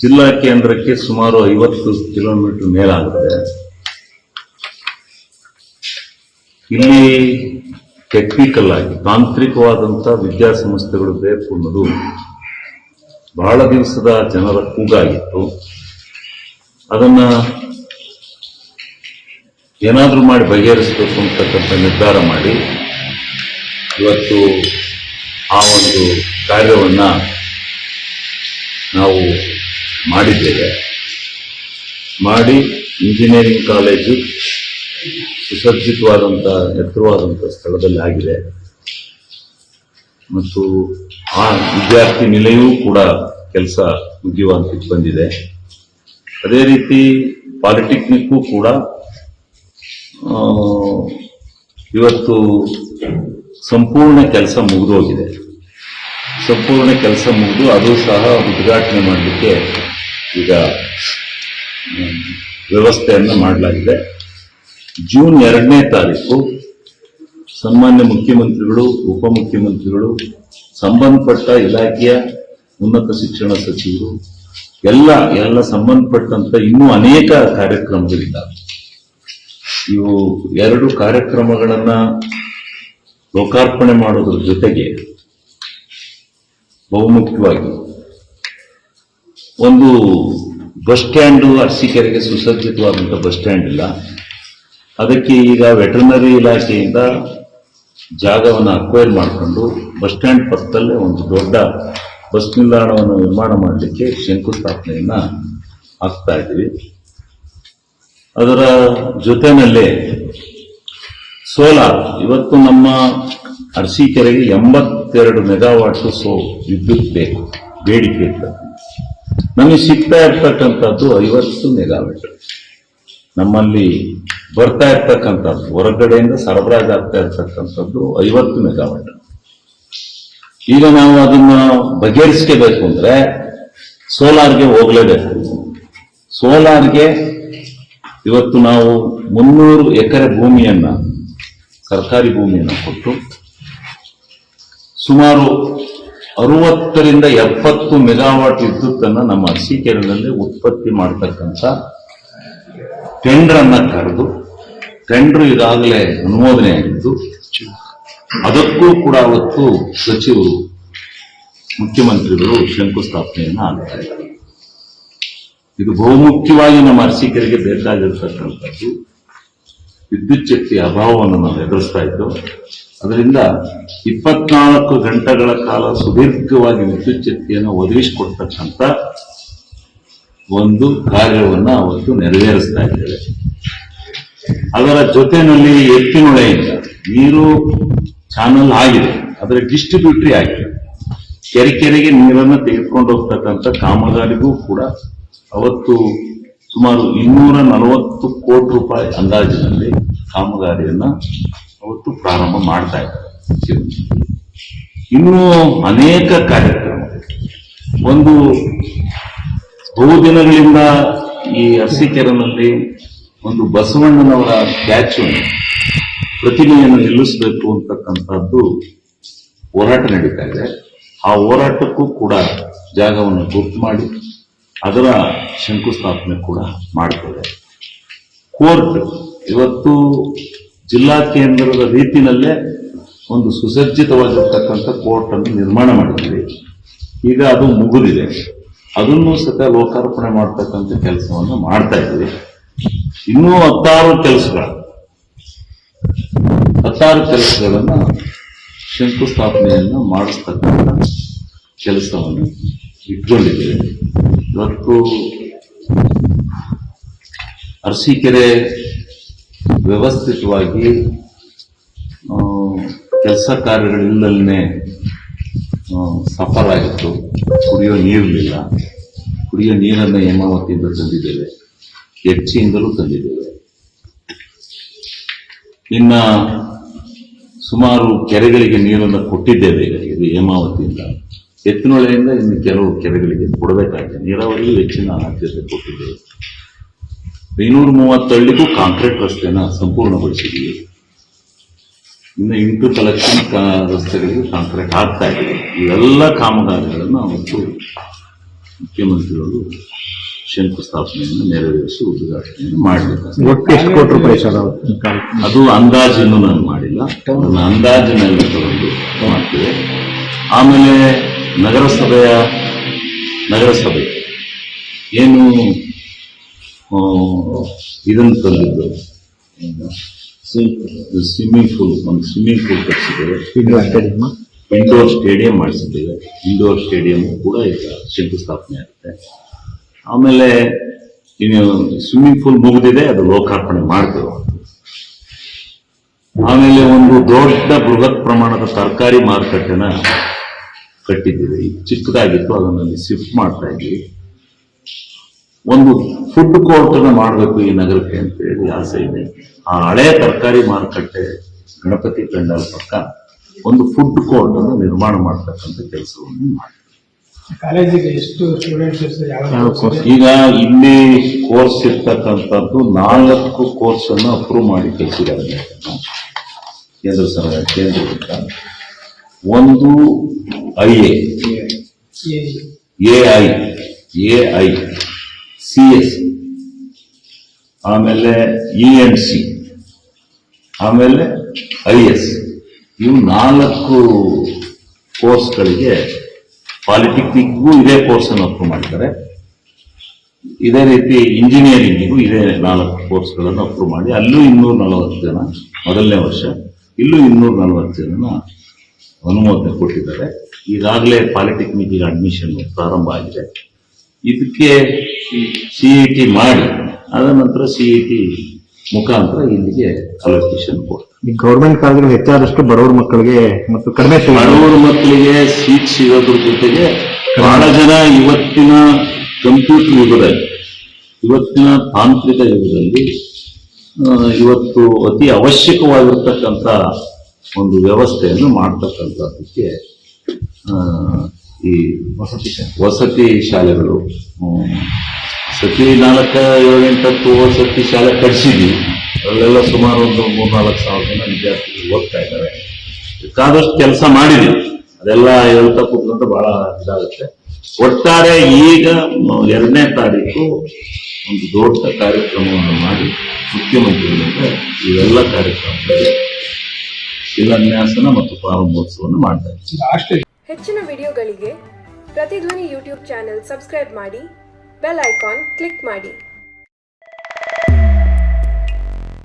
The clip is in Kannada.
ಜಿಲ್ಲಾ ಕೇಂದ್ರಕ್ಕೆ ಸುಮಾರು 50 ಕಿಲೋಮೀಟರ್ ಮೇಲಾಗುತ್ತೆ. ಇಲ್ಲಿ ಟೆಕ್ನಿಕಲ್ ಆಗಿ ತಾಂತ್ರಿಕವಾದಂಥ ವಿದ್ಯಾಸಂಸ್ಥೆಗಳು ಬೇಕು ಅನ್ನೋದು ಬಹಳ ದಿವಸದ ಜನರ ಕೂಗಾಗಿತ್ತು. ಅದನ್ನ ಏನಾದರೂ ಮಾಡಿ ಬಗೆಹರಿಸಬೇಕು ಅಂತಕ್ಕಂಥ ನಿರ್ಧಾರ ಮಾಡಿ ಇವತ್ತು ಆ ಒಂದು ಕಾರ್ಯವನ್ನ ನಾವು ಮಾಡಿದ್ದೇವೆ. ಮಾಡಿ ಇಂಜಿನಿಯರಿಂಗ್ ಕಾಲೇಜು ಸುಸಜ್ಜಿತವಾದಂಥ ಎತ್ತರವಾದಂಥ ಸ್ಥಳದಲ್ಲಿ ಆಗಿದೆ ಮತ್ತು ಆ ವಿದ್ಯಾರ್ಥಿ ನಿಲಯವೂ ಕೂಡ ಕೆಲಸ ಮುಗಿಯುವಂತೆ ಬಂದಿದೆ. ಅದೇ ರೀತಿ ಪಾಲಿಟೆಕ್ನಿಕ್ಕು ಕೂಡ ಇವತ್ತು ಸಂಪೂರ್ಣ ಕೆಲಸ ಮುಗಿದೋಗಿದೆ. ಸಂಪೂರ್ಣ ಕೆಲಸ ಮುಗಿದು ಅದು ಸಹ ಉದ್ಘಾಟನೆ ಮಾಡಲಿಕ್ಕೆ ಈಗ ವ್ಯವಸ್ಥೆಯನ್ನು ಮಾಡಲಾಗಿದೆ. ಜೂನ್ 2ನೇ ತಾರೀಕು ಸನ್ಮಾನ್ಯ ಮುಖ್ಯಮಂತ್ರಿಗಳು, ಉಪಮುಖ್ಯಮಂತ್ರಿಗಳು, ಸಂಬಂಧಪಟ್ಟ ಇಲಾಖೆಯ ಉನ್ನತ ಶಿಕ್ಷಣ ಸಚಿವರು ಎಲ್ಲ ಸಂಬಂಧಪಟ್ಟಂತ ಇನ್ನೂ ಅನೇಕ ಕಾರ್ಯಕ್ರಮಗಳಿದ್ದಾವೆ. ಇವು 2 ಕಾರ್ಯಕ್ರಮಗಳನ್ನ ಲೋಕಾರ್ಪಣೆ ಮಾಡೋದ್ರ ಜೊತೆಗೆ ಬಹುಮುಖ್ಯವಾಗಿ ಒಂದು ಬಸ್ ಸ್ಟ್ಯಾಂಡ್, ಅರಸೀಕೆರೆಗೆ ಸುಸಜ್ಜಿತವಾದಂಥ ಬಸ್ ಸ್ಟ್ಯಾಂಡ್ ಇಲ್ಲ. ಅದಕ್ಕೆ ಈಗ ವೆಟರ್ನರಿ ಇಲಾಖೆಯಿಂದ ಜಾಗವನ್ನು ಅಕ್ವೈರ್ ಮಾಡಿಕೊಂಡು ಬಸ್ ಸ್ಟ್ಯಾಂಡ್ ಪಕ್ಕದಲ್ಲೇ ಒಂದು ದೊಡ್ಡ ಬಸ್ ನಿಲ್ದಾಣವನ್ನು ನಿರ್ಮಾಣ ಮಾಡಲಿಕ್ಕೆ ಶಂಕುಸ್ಥಾಪನೆಯನ್ನ ಆಗ್ತಾ ಇದ್ದೀವಿ. ಅದರ ಜೊತೆಯಲ್ಲೇ ಸೋಲಾರ್, ಇವತ್ತು ನಮ್ಮ ಅರಸೀಕೆರೆಗೆ 82 ಮೆಗಾವಾಟ್ ವಿದ್ಯುತ್ ಬೇಕು, ಬೇಡಿಕೆ ಇರ್ತದೆ. ನಮಗೆ ಸಿಗ್ತಾ ಇರ್ತಕ್ಕಂಥದ್ದು 50 ಮೆಗಾವಾಟ್. ನಮ್ಮಲ್ಲಿ ಬರ್ತಾ ಇರ್ತಕ್ಕಂಥದ್ದು ಹೊರಗಡೆಯಿಂದ ಸರಬರಾಜು ಆಗ್ತಾ ಇರ್ತಕ್ಕಂಥದ್ದು 50 ಮೆಗಾವಾಟ್. ಈಗ ನಾವು ಅದನ್ನ ಬಗೆಹರಿಸ್ಕೋಬೇಕು ಅಂದ್ರೆ ಸೋಲಾರ್ಗೆ ಹೋಗ್ಲೇಬೇಕು. ಸೋಲಾರ್ಗೆ ಇವತ್ತು ನಾವು 300 ಎಕರೆ ಭೂಮಿಯನ್ನ, ಸರ್ಕಾರಿ ಭೂಮಿಯನ್ನು ಕೊಟ್ಟು ಸುಮಾರು 60ರಿಂದ 70 ಮೆಗಾವಾಟ್ ವಿದ್ಯುತ್ತನ್ನು ನಮ್ಮ ಅರಸೀಕೆರೆಯಲ್ಲಿ ಉತ್ಪತ್ತಿ ಮಾಡತಕ್ಕಂಥ ಟೆಂಡರ್ ಅನ್ನ ಕರೆದು, ಟೆಂಡರ್ ಈಗಾಗಲೇ ಅನುಮೋದನೆ ಆಗಿದ್ದು ಅದಕ್ಕೂ ಕೂಡ ಅವತ್ತು ಸಚಿವರು, ಮುಖ್ಯಮಂತ್ರಿಗಳು ಶಂಕುಸ್ಥಾಪನೆಯನ್ನು ಆಗ್ತಾ ಇದ್ದಾರೆ. ಇದು ಬಹುಮುಖ್ಯವಾಗಿ ನಮ್ಮ ಅರಸೀಕೆರೆಗೆ ಬೇಕಾಗಿರ್ತಕ್ಕಂಥದ್ದು. ವಿದ್ಯುತ್ ಶಕ್ತಿ ಅಭಾವವನ್ನು ನಾವು ಎದುರಿಸ್ತಾ ಇದ್ದು, ಅದರಿಂದ 24 ಗಂಟೆಗಳ ಕಾಲ ಸುದೀರ್ಘವಾಗಿ ವಿದ್ಯುತ್ ಶಕ್ತಿಯನ್ನು ಒದಗಿಸಿಕೊಡ್ತಕ್ಕಂಥ ಒಂದು ಕಾರ್ಯವನ್ನು ಅವತ್ತು ನೆರವೇರಿಸ್ತಾ ಇದ್ದೇವೆ. ಅದರ ಜೊತೆಯಲ್ಲಿ ಎತ್ತಿನೊಳೆಯಿಂದ ನೀರು ಚಾನಲ್ ಆಗಿದೆ, ಅದರ ಡಿಸ್ಟ್ರಿಬ್ಯೂಟರಿ ಆಗಿದೆ. ಕೆರೆಗೆ ನೀರನ್ನು ತೆಗೆದುಕೊಂಡು ಹೋಗ್ತಕ್ಕಂಥ ಕಾಮಗಾರಿಗೂ ಕೂಡ ಅವತ್ತು ಸುಮಾರು 240 ಕೋಟಿ ರೂಪಾಯಿ ಅಂದಾಜಿನಲ್ಲಿ ಕಾಮಗಾರಿಯನ್ನ ಅವತ್ತು ಪ್ರಾರಂಭ ಮಾಡ್ತಾ ಇದ್ದಾರೆ. ಇನ್ನೂ ಅನೇಕ ಕಾರ್ಯಕ್ರಮ, ಒಂದು ಬಹುದಿನಗಳಿಂದ ಈ ಅರಸೀಕೆರೆನಲ್ಲಿ ಒಂದು ಬಸವಣ್ಣನವರ ಸ್ಟ್ಯಾಚ್ಯೂವನ್ನು, ಪ್ರತಿಮೆಯನ್ನು ನಿಲ್ಲಿಸಬೇಕು ಅಂತಕ್ಕಂಥದ್ದು ಹೋರಾಟ ನಡೀತಾ ಇದೆ. ಆ ಹೋರಾಟಕ್ಕೂ ಕೂಡ ಜಾಗವನ್ನು ಗುರ್ತು ಮಾಡಿ ಅದರ ಶಂಕುಸ್ಥಾಪನೆ ಕೂಡ ಮಾಡ್ತೇವೆ. ಕೋರ್ಟ್, ಇವತ್ತು ಜಿಲ್ಲಾ ಕೇಂದ್ರದ ರೀತಿಯಲ್ಲೇ ಒಂದು ಸುಸಜ್ಜಿತವಾಗಿರ್ತಕ್ಕಂಥ ಕೋರ್ಟ್ ಅನ್ನು ನಿರ್ಮಾಣ ಮಾಡಿದ್ದೀವಿ. ಈಗ ಅದು ಮುಗಿದಿದೆ. ಅದನ್ನು ಸಹ ಲೋಕಾರ್ಪಣೆ ಮಾಡ್ತಕ್ಕಂಥ ಕೆಲಸವನ್ನು ಮಾಡ್ತಾ ಇದ್ದೀವಿ. ಇನ್ನೂ 10 ಕೆಲಸಗಳನ್ನ ಶಂಕುಸ್ಥಾಪನೆಯನ್ನು ಮಾಡಿಸ್ತಕ್ಕಂಥ ಕೆಲಸವನ್ನು ಇಟ್ಕೊಂಡಿದ್ದೇವೆ. ಇವತ್ತು ಅರಸೀಕೆರೆ ವ್ಯವಸ್ಥಿತವಾಗಿ ಕೆಲಸ ಕಾರ್ಯಗಳಿಂದಲೇ ಸಫರ್ ಆಗಿತ್ತು. ಕುಡಿಯೋ ನೀರಿರಲಿಲ್ಲ. ಕುಡಿಯೋ ನೀರನ್ನು ಹೇಮಾವತಿಯಿಂದ ತಂದಿದ್ದೇವೆ, ಹೆಚ್ಚಿಯಿಂದಲೂ ತಂದಿದ್ದೇವೆ. ಇನ್ನ ಸುಮಾರು ಕೆರೆಗಳಿಗೆ ನೀರನ್ನು ಕೊಟ್ಟಿದ್ದೇವೆ. ಇದು ಹೇಮಾವತಿಯಿಂದ, ಎತ್ತಿನೊಳೆಯಿಂದ ಇನ್ನು ಕೆಲವು ಕೆರೆಗಳಿಗೆ ಕೊಡಬೇಕಾಗಿದೆ. ನೀರಾವರಿಗೂ ಹೆಚ್ಚಿನ ಆದ್ಯತೆ ಕೊಟ್ಟಿದ್ದೇವೆ. 530 ಹಳ್ಳಿಗೂ ಕಾಂಕ್ರೀಟ್ ರಸ್ತೆನ ಸಂಪೂರ್ಣಗೊಳಿಸಿದ್ದೀವಿ. ಇನ್ನು 8 ಕಲೆಕ್ಷನ್ ರಸ್ತೆಗಳಿಗೆ ಕಾಂಕ್ರೀಟ್ ಆಗ್ತಾ ಇದೆ. ಇವೆಲ್ಲ ಕಾಮಗಾರಿಗಳನ್ನು ಅವತ್ತು ಮುಖ್ಯಮಂತ್ರಿಗಳು ಶಂಕುಸ್ಥಾಪನೆಯನ್ನು ನೆರವೇರಿಸಿ ಉದ್ಘಾಟನೆಯನ್ನು ಮಾಡಲಿದ್ದಾರೆ. ಒಟ್ಟು ಎಷ್ಟು ಕೋಟಿ ರೂಪಾಯಿ ಸರ್ ಅದು ಅಂದಾಜಿನ್ನು ನಾನು ಮಾಡಿಲ್ಲ, ನನ್ನ ಅಂದಾಜಿನಲ್ಲಿ ತಗೊಂಡು ಮಾಡ್ತೇವೆ. ಆಮೇಲೆ ನಗರಸಭೆ ಏನು ಇದನ್ನು ತಂದಿದ್ದು ಸ್ವಿಮ್ಮಿಂಗ್ ಪೂಲ್ ಕಟ್ಟಿಸಿದ್ದೇವೆ, ಇಂಡೋರ್ ಸ್ಟೇಡಿಯಂ ಮಾಡಿಸಿದ್ದೇವೆ. ಇಂಡೋರ್ ಸ್ಟೇಡಿಯಂ ಕೂಡ ಈಗ ಶಂಕುಸ್ಥಾಪನೆ ಆಗುತ್ತೆ. ಆಮೇಲೆ ಇನ್ನು ಸ್ವಿಮ್ಮಿಂಗ್ ಪೂಲ್ ಮುಗಿದಿದೆ, ಅದು ಲೋಕಾರ್ಪಣೆ ಮಾಡ್ತೇವೆ. ಆಮೇಲೆ ಒಂದು ದೊಡ್ಡ ಬೃಹತ್ ಪ್ರಮಾಣದ ತರಕಾರಿ ಮಾರುಕಟ್ಟೆನ ಕಟ್ಟಿದ್ದೀವಿ. ಚಿಕ್ಕದಾಗಿತ್ತು, ಅದನ್ನು ಶಿಫ್ಟ್ ಮಾಡ್ತಾ ಇದ್ದೀವಿ. ಒಂದು ಫುಡ್ ಕೋರ್ಟ್ ಅನ್ನ ಮಾಡಬೇಕು ಈ ನಗರಕ್ಕೆ ಅಂತ ಹೇಳಿ ಆಸೆ ಇದೆ. ಆ ಹಳೆ ತರಕಾರಿ ಮಾರುಕಟ್ಟೆ ಗಣಪತಿ ಪೆಂಡಾಲ್ ಪಕ್ಕ ಒಂದು ಫುಡ್ ಕೋರ್ಟ್ ಅನ್ನು ನಿರ್ಮಾಣ ಮಾಡತಕ್ಕಂಥ ಕೆಲಸವನ್ನು ಮಾಡಿ. ಕಾಲೇಜಿಗೆ ಎಷ್ಟು ಸ್ಟೂಡೆಂಟ್ಸ್ ಈಗ ಇಲ್ಲಿ ಕೋರ್ಸ್ ಇರ್ತಕ್ಕಂಥದ್ದು 4 ಕೋರ್ಸ್ ಅನ್ನು ಅಪ್ರೂವ್ ಮಾಡಿ ಕಳಿಸಿದ್ದಾರೆ ಕೇಂದ್ರ ಕೇಂದ್ರದಿಂದ. ಒಂದು AI CS, ಆಮೇಲೆ ENC, ಆಮೇಲೆ IS, ಇವು 4 ಕೋರ್ಸ್ಗಳಿಗೆ ಪಾಲಿಟೆಕ್ನಿಕ್ಗೂ ಇದೇ ಕೋರ್ಸ್ ಅನ್ನು ಅಪ್ರೂವ್ ಮಾಡಿದ್ದಾರೆ. ಇದೇ ರೀತಿ ಇಂಜಿನಿಯರಿಂಗಿಗೂ ಇದೇ 4 ಕೋರ್ಸ್ಗಳನ್ನು ಅಪ್ರೂವ್ ಮಾಡಿ ಅಲ್ಲೂ 240 ಜನ ಮೊದಲನೇ ವರ್ಷ, ಇಲ್ಲೂ 240 ಜನ ಅನುಮೋದನೆ ಕೊಟ್ಟಿದ್ದಾರೆ. ಈಗಾಗಲೇ ಪಾಲಿಟೆಕ್ನಿಕ್ ಅಡ್ಮಿಷನ್ ಪ್ರಾರಂಭ ಆಗಿದೆ. ಇದಕ್ಕೆ CET ಮಾಡಿ ಅದ ನಂತರ CET ಮುಖಾಂತರ ಇಲ್ಲಿಗೆ ಅಲೋಕೇಶನ್ ಕೊಡ್ತಾರೆ. ಈ ಗೌರ್ಮೆಂಟ್ ಕಾಲೇಜುಗಳು ಹೆಚ್ಚಾದಷ್ಟು ಬಡವರ ಮಕ್ಕಳಿಗೆ ಮತ್ತು ಕಡಿಮೆ ಬಡವರ ಮಕ್ಕಳಿಗೆ ಸೀಟ್ ಸಿಗೋದ್ರ ಜೊತೆಗೆ ಬಹಳ ಜನ ಇವತ್ತಿನ ಕಂಪ್ಯೂಟರ್ ಯುಗದಲ್ಲಿ, ಇವತ್ತಿನ ತಾಂತ್ರಿಕ ಯುಗದಲ್ಲಿ ಇವತ್ತು ಅತಿ ಅವಶ್ಯಕವಾಗಿರ್ತಕ್ಕಂಥ ಒಂದು ವ್ಯವಸ್ಥೆಯನ್ನು ಮಾಡ್ತಕ್ಕಂಥದ್ದಕ್ಕೆ ಈ ವಸತಿ ಶಾಲೆಗಳು, ಸತಿ 4, 7, 8 ವಸತಿ ಶಾಲೆ ಕಟ್ಸಿದ್ವಿ. ಅಲ್ಲೆಲ್ಲ ಸುಮಾರು ಒಂದು 3-4 ಸಾವಿರ ಜನ ವಿದ್ಯಾರ್ಥಿಗಳು ಓದ್ತಾ ಇದ್ದಾರೆ. ಬೇಕಾದಷ್ಟು ಕೆಲಸ ಮಾಡಿದ್ವಿ, ಅದೆಲ್ಲ ಹೇಳ್ತಾ ಕೂತ್ಕೊಂಡ್ರೆ ಬಹಳ ಇದಾಗುತ್ತೆ. ಒಟ್ಟಾರೆ ಈಗ 2ನೇ ತಾರೀಕು ಒಂದು ದೊಡ್ಡ ಕಾರ್ಯಕ್ರಮವನ್ನು ಮಾಡಿ ಮುಖ್ಯಮಂತ್ರಿಗಳಿಂದ ಇವೆಲ್ಲ ಕಾರ್ಯಕ್ರಮದಲ್ಲಿ ಶಿಲಾನ್ಯಾಸನ ಮತ್ತು ಪ್ರಾರಂಭೋತ್ಸವವನ್ನು ಮಾಡ್ತಾ ಇದ್ದೀವಿ. ಹೆಚ್ಚಿನ ವಿಡಿಯೋಗಳಿಗೆ ಪ್ರತಿಧ್ವನಿ ಯೂಟ್ಯೂಬ್ ಚಾನೆಲ್ ಸಬ್ಸ್ಕ್ರೈಬ್ ಮಾಡಿ, ಬೆಲ್ ಐಕಾನ್ ಕ್ಲಿಕ್ ಮಾಡಿ.